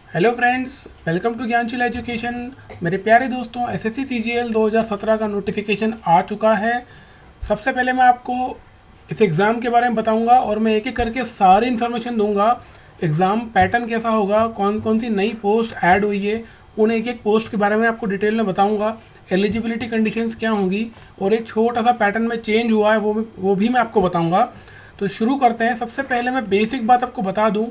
Hello friends, welcome to Gyansheel education. मेरे प्यारे दोस्तों, एसएससी सीजीएल 2017 का नोटिफिकेशन आ चुका है। सबसे पहले मैं आपको इस एग्ज़ाम के बारे में बताऊंगा और मैं एक एक करके सारी इन्फॉर्मेशन दूंगा। एग्ज़ाम पैटर्न कैसा होगा, कौन कौन सी नई पोस्ट ऐड हुई है, उन एक एक पोस्ट के बारे में आपको डिटेल में बताऊंगा। एलिजिबिलिटी कंडीशंस क्या होंगी और एक छोटा सा पैटर्न में चेंज हुआ है वो भी मैं आपको बताऊँगा। तो शुरू करते हैं। सबसे पहले मैं बेसिक बात आपको बता दूं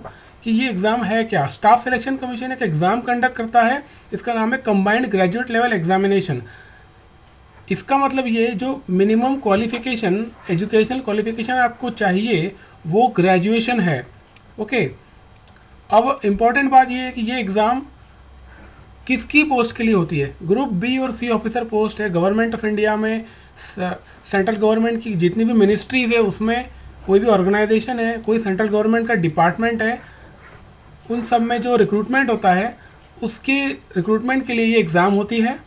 कि ये एग्ज़ाम है क्या। स्टाफ सिलेक्शन कमीशन एक एग्ज़ाम कंडक्ट करता है, इसका नाम है कंबाइंड ग्रेजुएट लेवल एग्जामिनेशन। इसका मतलब ये जो मिनिमम क्वालिफिकेशन, एजुकेशनल क्वालिफिकेशन आपको चाहिए वो ग्रेजुएशन है। ओके। अब इम्पॉर्टेंट बात ये है कि ये एग्ज़ाम किसकी पोस्ट के लिए होती है। ग्रुप बी और सी ऑफिसर पोस्ट है। गवर्नमेंट ऑफ इंडिया में सेंट्रल गवर्नमेंट की जितनी भी मिनिस्ट्रीज़ है उसमें कोई भी ऑर्गेनाइजेशन है, कोई सेंट्रल गवर्नमेंट का डिपार्टमेंट है, उन सब में जो रिक्रूटमेंट होता है उसके रिक्रूटमेंट के लिए ये एग्ज़ाम होती है।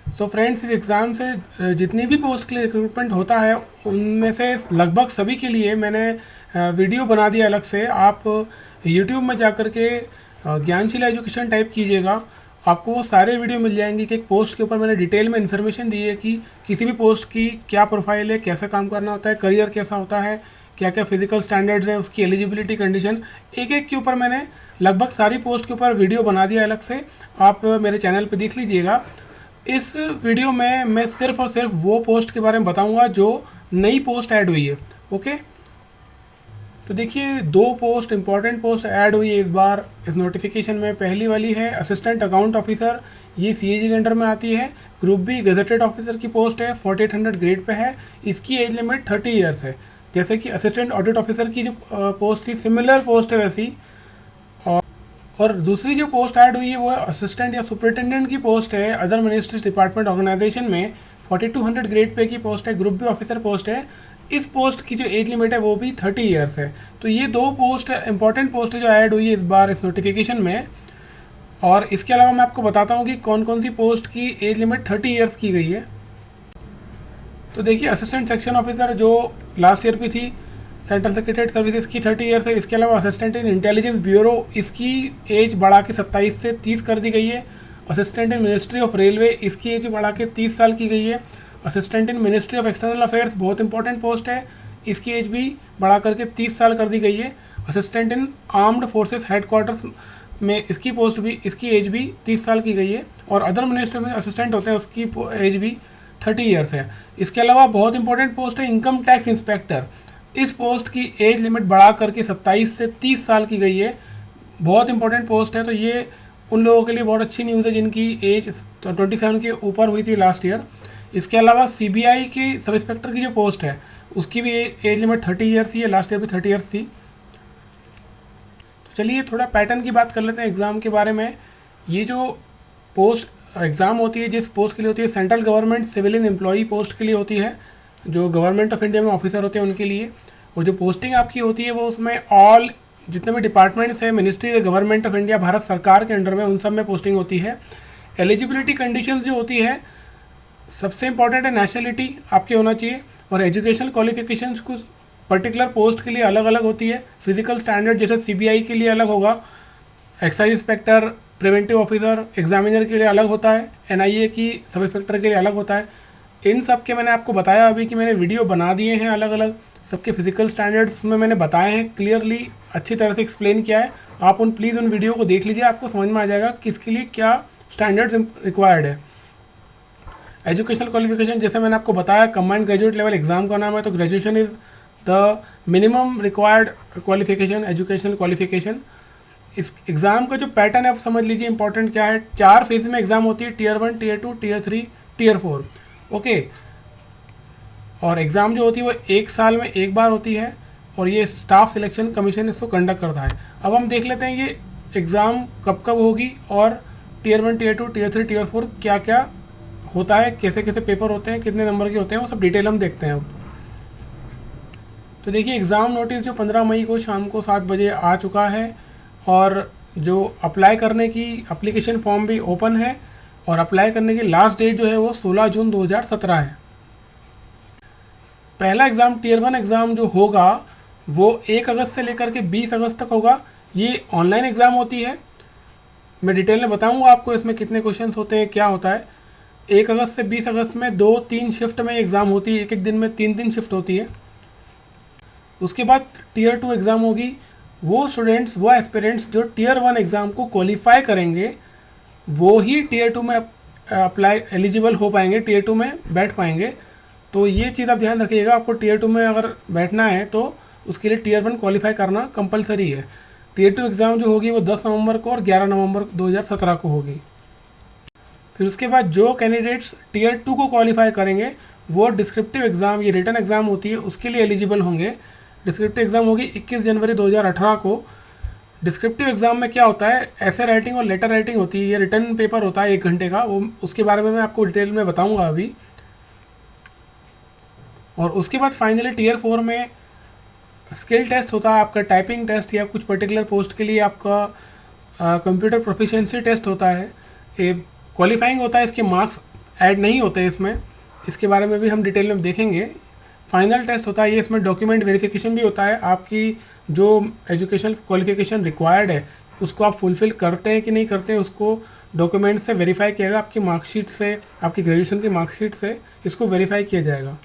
सो फ्रेंड्स, इस एग्ज़ाम से जितनी भी पोस्ट के लिए रिक्रूटमेंट होता है उनमें से लगभग सभी के लिए मैंने वीडियो बना दिया अलग से। आप यूट्यूब में जा कर के ज्ञानशील एजुकेशन टाइप कीजिएगा, आपको वो सारे वीडियो मिल जाएंगे कि एक पोस्ट के ऊपर मैंने डिटेल में इन्फॉर्मेशन दी है कि किसी भी पोस्ट की क्या प्रोफाइल है, कैसा काम करना होता है, करियर कैसा होता है, क्या क्या फिजिकल स्टैंडर्ड्स हैं, उसकी एलिजिबिलिटी कंडीशन, एक एक के ऊपर मैंने लगभग सारी पोस्ट के ऊपर वीडियो बना दिया अलग से। आप मेरे चैनल पे देख लीजिएगा। इस वीडियो में मैं सिर्फ और सिर्फ वो पोस्ट के बारे में बताऊंगा जो नई पोस्ट ऐड हुई है। ओके। तो देखिए, दो पोस्ट, इंपॉर्टेंट पोस्ट ऐड हुई है इस बार इस नोटिफिकेशन में। पहली वाली है असिस्टेंट अकाउंट ऑफिसर, ये सीएजी के अंडर में आती है। ग्रुप बी गजेटेड ऑफिसर की पोस्ट है, 4800 ग्रेड पे है। इसकी एज लिमिट 30 ईयर्स है। जैसे कि असिस्टेंट ऑडिट ऑफिसर की जो पोस्ट थी, सिमिलर पोस्ट है वैसी। और दूसरी जो पोस्ट ऐड हुई है वो असिस्टेंट या सुपरिटेंडेंट की पोस्ट है, अदर मिनिस्ट्रीज डिपार्टमेंट ऑर्गेनाइजेशन में। 4200 ग्रेड पे की पोस्ट है, ग्रुप बी ऑफिसर पोस्ट है। इस पोस्ट की जो एज लिमिट है वो भी 30 ईयर्स है। तो ये दो पोस्ट इंपॉर्टेंट पोस्ट है जो ऐड हुई है इस बार इस नोटिफिकेशन में। और इसके अलावा मैं आपको बताता हूँ कि कौन कौन सी पोस्ट की एज लिमिट 30 ईयर्स की गई है। तो देखिए, असिस्टेंट सेक्शन ऑफिसर जो लास्ट ईयर पे थी, सेंट्रल सेक्रेटरीट सर्विसेज की 30 ईयर्स है। इसके अलावा असिस्टेंट इन इंटेलिजेंस ब्यूरो, इसकी एज बढ़ा के 27 से 30 कर दी गई है। Assistant in ministry of railway, इसकी एज बढ़ा के 30 साल की गई है। Assistant in ministry of external affairs, बहुत इंपॉर्टेंट पोस्ट है, इसकी एज भी बढ़ा करके 30 साल कर दी गई है। Assistant in armed forces headquarters में इसकी पोस्ट भी, इसकी एज भी 30 साल की गई है। और अदर मिनिस्ट्री में असिस्टेंट होते हैं उसकी एज भी 30 ईयर्स है। इसके अलावा बहुत इंपॉर्टेंट पोस्ट है इनकम टैक्स इंस्पेक्टर, इस पोस्ट की एज लिमिट बढ़ा करके 27 से 30 साल की गई है। बहुत इंपॉर्टेंट पोस्ट है। तो ये उन लोगों के लिए बहुत अच्छी न्यूज़ है जिनकी एज 27 के ऊपर हुई थी लास्ट ईयर। इसके अलावा सीबीआई की सब इंस्पेक्टर की जो पोस्ट है उसकी भी एज लिमिट 30 ईयर्स ही है, लास्ट ईयर भी 30 ईयर्स थी। तो चलिए थोड़ा पैटर्न की बात कर लेते हैं एग्ज़ाम के बारे में। ये जो पोस्ट एग्ज़ाम होती है, जिस पोस्ट के लिए होती है, central government civilian employee post के लिए होती है, जो गवर्नमेंट ऑफ इंडिया में ऑफिसर होते हैं उनके लिए। और जो पोस्टिंग आपकी होती है वो उसमें ऑल जितने भी डिपार्टमेंट्स हैं, मिनिस्ट्री है गवर्नमेंट ऑफ इंडिया भारत सरकार के अंडर में, उन सब में पोस्टिंग होती है। एलिजिबिलिटी कंडीशंस जो होती है, सबसे इंपॉर्टेंट है नेशनलिटी आपकी होना चाहिए। और एजुकेशनल क्वालिफिकेशंस कुछ पर्टिकुलर पोस्ट के लिए अलग अलग होती है। फिजिकल स्टैंडर्ड जैसे सीबीआई के लिए अलग होगा, excise inspector, preventive officer, examiner के लिए अलग होता है, एनआईए की सब इंस्पेक्टर के लिए अलग होता है। इन सब के मैंने आपको बताया अभी कि मैंने वीडियो बना दिए हैं अलग अलग, सबके फिजिकल स्टैंडर्ड्स में मैंने बताए हैं, क्लियरली अच्छी तरह से एक्सप्लेन किया है। आप प्लीज़ उन वीडियो को देख लीजिए, आपको समझ में आ जाएगा किसके लिए क्या स्टैंडर्ड्स रिक्वायर्ड है। एजुकेशनल क्वालिफिकेशन जैसे मैंने आपको बताया, कंबाइंड ग्रेजुएट लेवल एग्जाम का नाम है, तो graduation is the minimum required qualification, educational qualification. इस एग्ज़ाम का जो पैटर्न है आप समझ लीजिए इंपॉर्टेंट क्या है। 4 फेज में एग्ज़ाम होती है, tier 1, tier 2, tier 3, tier 4। Okay. और एग्ज़ाम जो होती है वो 1 साल में एक बार होती है और ये स्टाफ सिलेक्शन कमीशन इसको कंडक्ट करता है। अब हम देख लेते हैं ये एग्ज़ाम कब कब होगी और टीयर 1, टीयर 2, टीयर 3, टीयर 4 क्या क्या होता है, कैसे कैसे पेपर होते हैं, कितने नंबर के होते हैं, वो सब डिटेल हम देखते हैं अब। तो देखिए, एग्ज़ाम नोटिस जो 15 मई को शाम को 7 बजे आ चुका है और जो अप्लाई करने की एप्लीकेशन फॉर्म भी ओपन है और अप्लाई करने की लास्ट डेट जो है वो 16 जून 2017 है। पहला एग्ज़ाम टीयर 1 एग्ज़ाम जो होगा वो 1 अगस्त से लेकर के 20 अगस्त तक होगा। ये ऑनलाइन एग्ज़ाम होती है। मैं डिटेल में बताऊंगा आपको इसमें कितने क्वेश्चंस होते हैं, क्या होता है। 1 अगस्त से 20 अगस्त में 2-3 शिफ्ट में एग्ज़ाम होती है, एक एक दिन में 3-3 शिफ्ट होती है। उसके बाद टीयर 2 एग्ज़ाम होगी। वो स्टूडेंट्स, वो एस्पिरेंट्स जो टीयर 1 एग्ज़ाम को क्वालिफाई करेंगे वो ही टीयर 2 में अप्लाई एलिजिबल हो पाएंगे, टीयर 2 में बैठ पाएंगे। तो ये चीज़ आप ध्यान रखिएगा, आपको टीयर 2 में अगर बैठना है तो उसके लिए टीयर 1 क्वालिफाई करना कंपलसरी है। टीयर 2 एग्ज़ाम जो होगी वो 10 नवंबर को और 11 नवंबर 2017 को होगी। फिर उसके बाद जो कैंडिडेट्स टीयर 2 को क्वालिफाई करेंगे वो डिस्क्रिप्टिव एग्ज़ाम, ये रिटन एग्ज़ाम होती है, उसके लिए एलिजिबल होंगे। डिस्क्रिप्टिव एग्ज़ाम होगी 21 जनवरी 2018 को। डिस्क्रिप्टिव एग्ज़ाम में क्या होता है, ऐसे राइटिंग और लेटर राइटिंग होती है। ये रिटन पेपर होता है 1 घंटे का, वो उसके बारे में मैं आपको डिटेल में बताऊंगा अभी। और उसके बाद फाइनली टीयर 4 में स्किल टेस्ट होता है आपका, टाइपिंग टेस्ट या कुछ पर्टिकुलर पोस्ट के लिए आपका कंप्यूटर प्रोफिशिएंसी टेस्ट होता है। ये क्वालिफाइंग होता है, इसके मार्क्स ऐड नहीं होते इसमें, इसके बारे में भी हम डिटेल में देखेंगे। फाइनल टेस्ट होता है ये, इसमें डॉक्यूमेंट वेरिफिकेशन भी होता है, आपकी जो एजुकेशन क्वालिफिकेशन रिक्वायर्ड है उसको आप फुलफ़िल करते हैं कि नहीं करते हैं, उसको डॉक्यूमेंट से वेरीफाई किया जाएगा, आपकी मार्कशीट से, आपकी ग्रेजुएशन की मार्कशीट से इसको वेरीफाई किया जाएगा।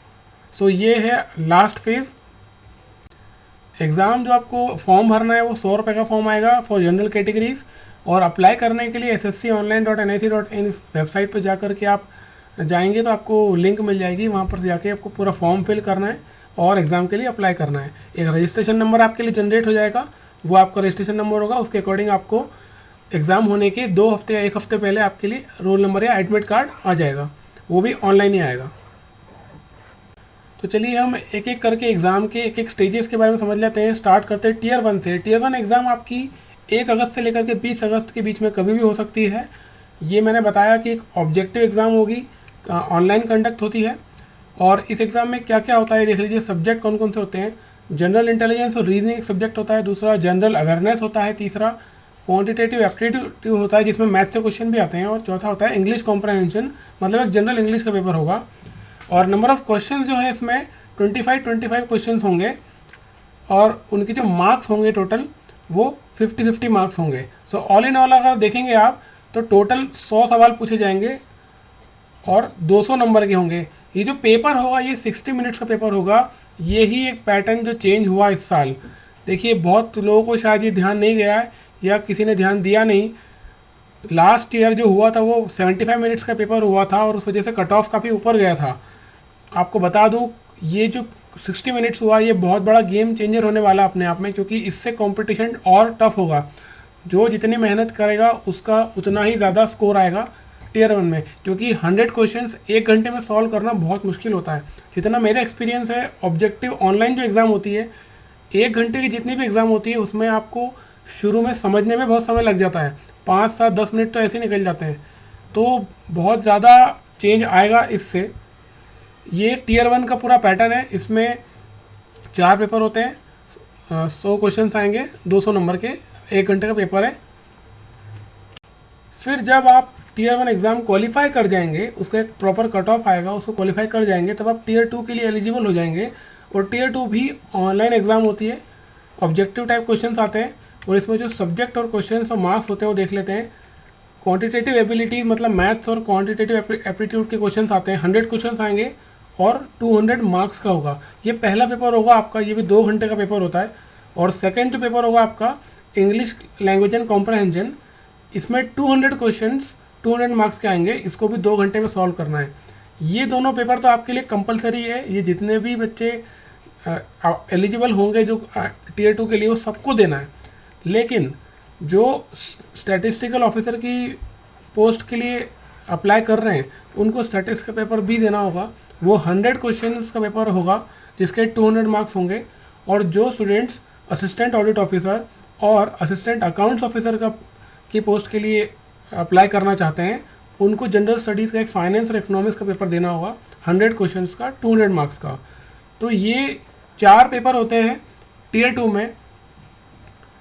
सो ये है लास्ट फेज़। एग्ज़ाम जो आपको फॉर्म भरना है वो 100 रुपये का फॉर्म आएगा फॉर जनरल कैटेगरीज, और अप्लाई करने के लिए ssconline.nic.in इस वेबसाइट पर जाकर के आप जाएंगे तो आपको लिंक मिल जाएगी, वहाँ पर जाके आपको पूरा फॉर्म फिल करना है और एग्ज़ाम के लिए अप्लाई करना है। एक रजिस्ट्रेशन नंबर आपके लिए जनरेट हो जाएगा, वो आपका रजिस्ट्रेशन नंबर होगा, उसके अकॉर्डिंग आपको एग्ज़ाम होने के 2 हफ्ते या 1 हफ्ते पहले आपके लिए रोल नंबर या एडमिट कार्ड आ जाएगा, वो भी ऑनलाइन ही आएगा। तो चलिए हम एक एक करके एग्ज़ाम के एक एक स्टेजेस के बारे में समझ लेते हैं। स्टार्ट करते हैं टीयर 1 से। टीयर 1 एग्ज़ाम आपकी 1 अगस्त से लेकर के 20 अगस्त के बीच में कभी भी हो सकती है। ये मैंने बताया कि एक ऑब्जेक्टिव एग्ज़ाम होगी, ऑनलाइन कंडक्ट होती है। और इस एग्ज़ाम में क्या क्या होता है देख लीजिए। सब्जेक्ट कौन कौन से होते हैं, जनरल इंटेलिजेंस और रीजनिंग एक सब्जेक्ट होता है, दूसरा जनरल अवेयरनेस होता है, तीसरा क्वांटिटेटिव एप्टीट्यूड होता है जिसमें मैथ से क्वेश्चन भी आते हैं, और चौथा होता है इंग्लिश कॉम्प्रहेंशन, मतलब एक जनरल इंग्लिश का पेपर होगा। और नंबर ऑफ़ क्वेश्चंस जो है इसमें 25 क्वेश्चंस होंगे, और उनके जो मार्क्स होंगे टोटल वो 50-50 मार्क्स होंगे। सो ऑल इन ऑल अगर देखेंगे आप तो टोटल 100 सवाल पूछे जाएंगे और 200 नंबर के होंगे। ये जो पेपर होगा ये 60 मिनट्स का पेपर होगा। ये ही एक पैटर्न जो चेंज हुआ इस साल। देखिए बहुत लोगों को शायद ये ध्यान नहीं गया है या किसी ने ध्यान दिया नहीं। लास्ट ईयर जो हुआ था वो 75 मिनट्स का पेपर हुआ था और उस वजह से कट ऑफ काफ़ी ऊपर गया था। आपको बता दूं ये जो 60 मिनट्स हुआ ये बहुत बड़ा गेम चेंजर होने वाला अपने आप में, क्योंकि इससे कंपटीशन और टफ होगा। जो जितनी मेहनत करेगा उसका उतना ही ज़्यादा स्कोर आएगा टीयर 1 में, क्योंकि 100 क्वेश्चंस 1 घंटे में सॉल्व करना बहुत मुश्किल होता है। जितना मेरा एक्सपीरियंस है, ऑब्जेक्टिव ऑनलाइन जो एग्ज़ाम होती है 1 घंटे की जितनी भी एग्ज़ाम होती है उसमें आपको शुरू में समझने में बहुत समय लग जाता है, 5-7-10 मिनट तो ऐसे ही निकल जाते हैं। तो बहुत ज़्यादा चेंज आएगा इससे। ये टीयर 1 का पूरा पैटर्न है। इसमें 4 पेपर होते हैं, 100 क्वेश्चंस आएंगे, 200 नंबर के, 1 घंटे का पेपर है। फिर जब आप टीयर 1 एग्ज़ाम क्वालिफाई कर जाएंगे, उसका एक प्रॉपर कट ऑफ आएगा, उसको क्वालिफाई कर जाएंगे तब आप टीयर 2 के लिए एलिजिबल हो जाएंगे। और टीयर 2 भी ऑनलाइन एग्ज़ाम होती है, ऑब्जेक्टिव टाइप क्वेश्चंस आते हैं, और इसमें जो सब्जेक्ट और क्वेश्चंस और मार्क्स होते हैं वो देख लेते हैं। क्वांटिटेटिव एबिलिटीज़ मतलब मैथ्स और क्वांटिटेटिव एप्टीट्यूड के क्वेश्चंस आते हैं, 100 क्वेश्चंस आएंगे और 200 मार्क्स का होगा। ये पहला पेपर होगा आपका, ये भी 2 घंटे का पेपर होता है। और सेकंड जो पेपर होगा आपका इंग्लिश लैंग्वेज एंड कॉम्प्रहेंशन, इसमें 200 क्वेश्चंस 200 मार्क्स के आएंगे, इसको भी 2 घंटे में सॉल्व करना है। ये दोनों पेपर तो आपके लिए कंपलसरी है, ये जितने भी बच्चे एलिजिबल होंगे जो टीयर 2 के लिए वो सबको देना है। लेकिन जो स्टैटिस्टिकल ऑफिसर की पोस्ट के लिए अप्लाई कर रहे हैं उनको स्टैटिस्टिक्स का पेपर भी देना होगा। वो 100 क्वेश्चंस का पेपर होगा जिसके 200 मार्क्स होंगे। और जो स्टूडेंट्स असिस्टेंट ऑडिट ऑफिसर और असिस्टेंट अकाउंट्स ऑफिसर की पोस्ट के लिए अप्लाई करना चाहते हैं उनको जनरल स्टडीज़ का एक फाइनेंस और इकोनॉमिक्स का पेपर देना होगा, 100 क्वेश्चंस का, 200 मार्क्स का। तो ये 4 पेपर होते हैं टीयर 2 में।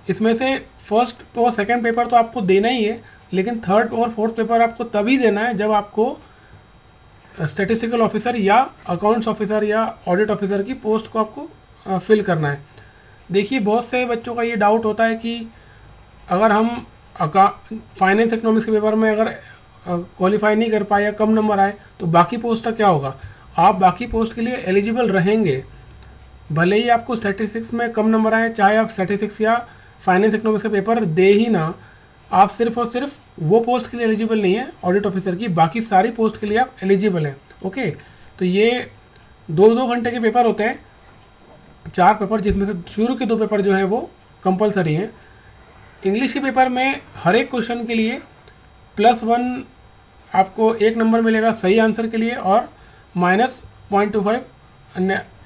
इसमें से फर्स्ट और सेकंड पेपर तो आपको देना ही है, लेकिन थर्ड और फोर्थ पेपर आपको तभी देना है जब आपको स्टैटिस्टिकल ऑफिसर या अकाउंट्स ऑफिसर या ऑडिट ऑफिसर की पोस्ट को आपको फिल करना है। देखिए बहुत से बच्चों का ये डाउट होता है कि अगर हम फाइनेंस इकोनॉमिक्स के पेपर में अगर क्वालिफाई नहीं कर पाए या कम नंबर आए तो बाकी पोस्ट का क्या होगा? आप बाकी पोस्ट के लिए एलिजिबल रहेंगे, भले ही आपको स्टैटिस्टिक्स में कम नंबर आए, चाहे आप स्टैटिस्टिक्स या फाइनेंस इकोनॉमिक्स का पेपर दे ही ना, आप सिर्फ और सिर्फ वो पोस्ट के लिए एलिजिबल नहीं है ऑडिट ऑफिसर की, बाकी सारी पोस्ट के लिए आप एलिजिबल हैं। ओके, तो ये 2-2 घंटे के पेपर होते हैं, 4 पेपर, जिसमें से शुरू के 2 पेपर जो हैं वो कंपलसरी हैं। इंग्लिश के पेपर में हर एक क्वेश्चन के लिए +1 आपको 1 नंबर मिलेगा सही आंसर के लिए, और -0.25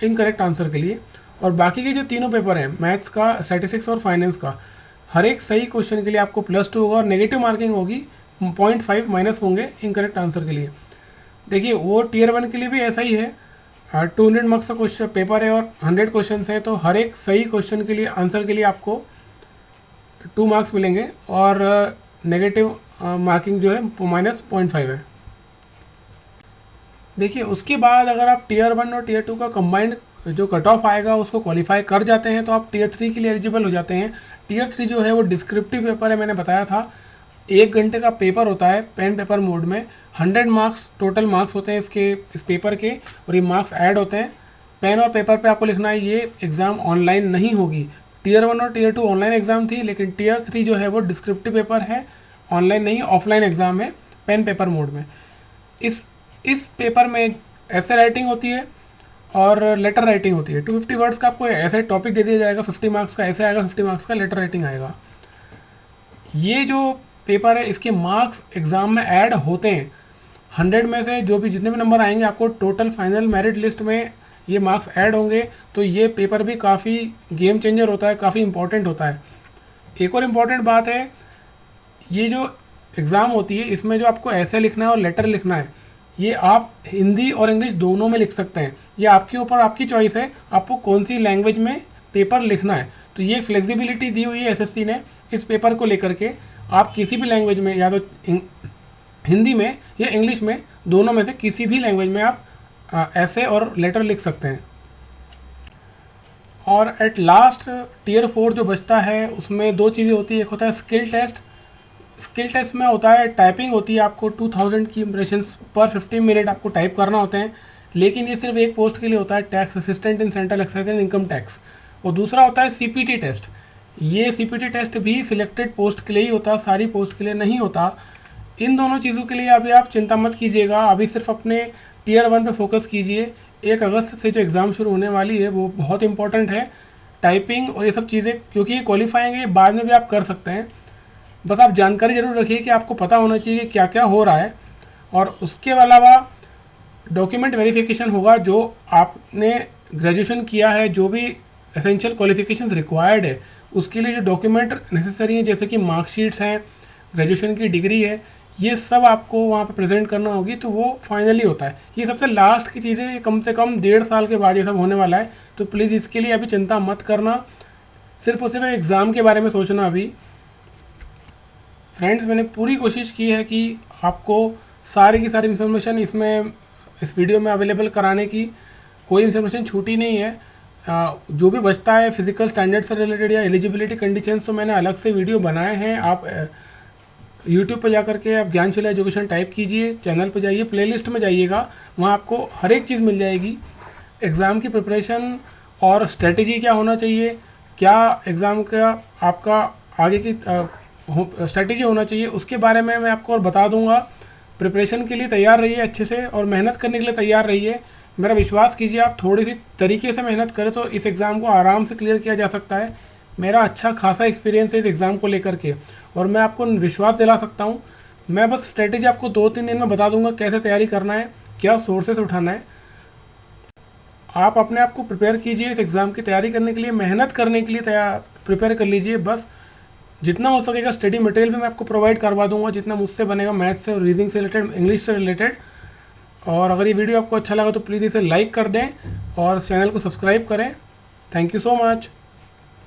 इनकरेक्ट आंसर के लिए। और बाकी के जो तीनों पेपर हैं, मैथ्स का, स्टैटिस्टिक्स और फाइनेंस का, हर एक सही क्वेश्चन के लिए आपको +2 होगा, और नेगेटिव मार्किंग होगी, 0.5 माइनस होंगे इनकरेक्ट आंसर के लिए। देखिए वो Tier 1 के लिए भी ऐसा ही है, 200 मार्क्स का क्वेश्चन पेपर है और 100 क्वेश्चन हैं, तो हर एक सही क्वेश्चन के लिए, आंसर के लिए आपको 2 मार्क्स मिलेंगे, और नेगेटिव मार्किंग जो है -0.5 है। देखिए उसके बाद अगर आप Tier 1 और Tier 2 का कंबाइंड जो कट ऑफ आएगा उसको क्वालिफाई कर जाते हैं तो आप Tier 3 के लिए एलिजिबल हो जाते हैं। Tier 3 जो है वो डिस्क्रिप्टिव पेपर है, मैंने बताया था, 1 घंटे का पेपर होता है पेन पेपर मोड में, 100 मार्क्स टोटल मार्क्स होते हैं इस पेपर के, और ये मार्क्स ऐड होते हैं। पेन और पेपर पे आपको लिखना है, ये एग्ज़ाम ऑनलाइन नहीं होगी। Tier 1 और Tier 2 ऑनलाइन एग्ज़ाम थी, लेकिन Tier 3 जो है वो डिस्क्रिप्टिव पेपर है, ऑनलाइन नहीं, ऑफलाइन एग्ज़ाम है पेन पेपर मोड में। इस पेपर में ऐसे राइटिंग होती है और लेटर राइटिंग होती है। 250 वर्ड्स का आपको ऐसे टॉपिक दे दिया जाएगा, 50 मार्क्स का ऐसे आएगा, 50 मार्क्स का लेटर राइटिंग आएगा। ये जो पेपर है इसके मार्क्स एग्ज़ाम में ऐड होते हैं, 100 में से जो भी जितने भी नंबर आएंगे आपको टोटल फाइनल मेरिट लिस्ट में ये मार्क्स ऐड होंगे। तो ये पेपर भी काफ़ी गेम चेंजर होता है, काफ़ी इंपॉर्टेंट होता है। एक और इम्पॉर्टेंट बात है, ये जो एग्ज़ाम होती है इसमें जो आपको ऐसे लिखना है और लेटर लिखना है, ये आप हिंदी और इंग्लिश दोनों में लिख सकते हैं। ये आपके ऊपर, आपकी चॉइस है आपको कौन सी लैंग्वेज में पेपर लिखना है। तो ये फ्लेक्सिबिलिटी दी हुई है एसएससी ने इस पेपर को लेकर के, आप किसी भी लैंग्वेज में, या तो हिंदी में या इंग्लिश में, दोनों में से किसी भी लैंग्वेज में आप ऐसे और लेटर लिख सकते हैं। और एट लास्ट Tier 4 जो बचता है उसमें 2 चीज़ें होती है, एक होता है स्किल टेस्ट। स्किल टेस्ट में होता है, टाइपिंग होती है, आपको 2000 की इम्प्रेशंस पर 15 मिनट आपको टाइप करना होते हैं, लेकिन ये सिर्फ एक पोस्ट के लिए होता है, tax assistant in central excise and income tax. और दूसरा होता है CPT टेस्ट। ये CPT टेस्ट भी सिलेक्टेड पोस्ट के लिए ही होता, सारी पोस्ट के लिए नहीं होता। इन दोनों चीज़ों के लिए अभी आप चिंता मत कीजिएगा, अभी सिर्फ अपने Tier 1 पे फोकस कीजिए। 1 अगस्त से जो एग्ज़ाम शुरू होने वाली है वो बहुत इंपॉर्टेंट है, टाइपिंग और ये सब चीज़ें, क्योंकि ये क्वालिफाइंग है, बाद में भी आप कर सकते हैं। बस आप जानकारी ज़रूर रखिए कि आपको पता होना चाहिए कि क्या क्या हो रहा है। और उसके अलावा डॉक्यूमेंट वेरिफिकेशन होगा, जो आपने ग्रेजुएशन किया है, जो भी एसेंशियल क्वालिफिकेशंस रिक्वायर्ड है उसके लिए जो डॉक्यूमेंट नेसेसरी हैं, जैसे कि मार्कशीट्स हैं, ग्रेजुएशन की डिग्री है, ये सब आपको वहाँ पे प्रेजेंट करना होगी, तो वो फाइनली होता है। ये सबसे लास्ट की चीज़ें, ये कम से कम 1.5 साल के बाद ये सब होने वाला है, तो प्लीज़ इसके लिए अभी चिंता मत करना, सिर्फ और सिर्फ एग्ज़ाम के बारे में सोचना अभी। फ्रेंड्स, मैंने पूरी कोशिश की है कि आपको सारी की सारी इन्फॉर्मेशन इस वीडियो में अवेलेबल कराने की, कोई इन्फॉर्मेशन छूटी नहीं है। जो भी बचता है फिजिकल स्टैंडर्ड से रिलेटेड या एलिजिबिलिटी कंडीशंस, तो मैंने अलग से वीडियो बनाए हैं। आप यूट्यूब पर जा करके आप ज्ञानशिला एजुकेशन टाइप कीजिए, चैनल पर जाइए, प्लेलिस्ट में जाइएगा, वहाँ आपको हर एक चीज़ मिल जाएगी। एग्ज़ाम की प्रिपरेशन और स्ट्रेटजी क्या होना चाहिए, क्या एग्ज़ाम का आपका आगे की स्ट्रेटजी होना चाहिए, उसके बारे में मैं आपको और बता दूंगा। प्रिपरेशन के लिए तैयार रहिए अच्छे से, और मेहनत करने के लिए तैयार रहिए। मेरा विश्वास कीजिए, आप थोड़ी सी तरीके से मेहनत करें तो इस एग्ज़ाम को आराम से क्लियर किया जा सकता है। मेरा अच्छा खासा एक्सपीरियंस है इस एग्ज़ाम को लेकर के, और मैं आपको विश्वास दिला सकता हूँ। मैं बस स्ट्रेटजी आपको 2-3 दिन में बता दूंगा, कैसे तैयारी करना है, क्या सोर्सेस उठाना है। आप अपने आप को प्रिपेयर कीजिए इस एग्ज़ाम की तैयारी करने के लिए, मेहनत करने के लिए प्रिपेयर कर लीजिए। बस जितना हो सकेगा स्टडी मटेरियल भी मैं आपको प्रोवाइड करवा दूंगा, जितना मुझसे बनेगा, मैथ से और रीजनिंग से रिलेटेड, इंग्लिश से रिलेटेड। और अगर ये वीडियो आपको अच्छा लगा तो प्लीज़ इसे लाइक कर दें और चैनल को सब्सक्राइब करें। Thank you so much.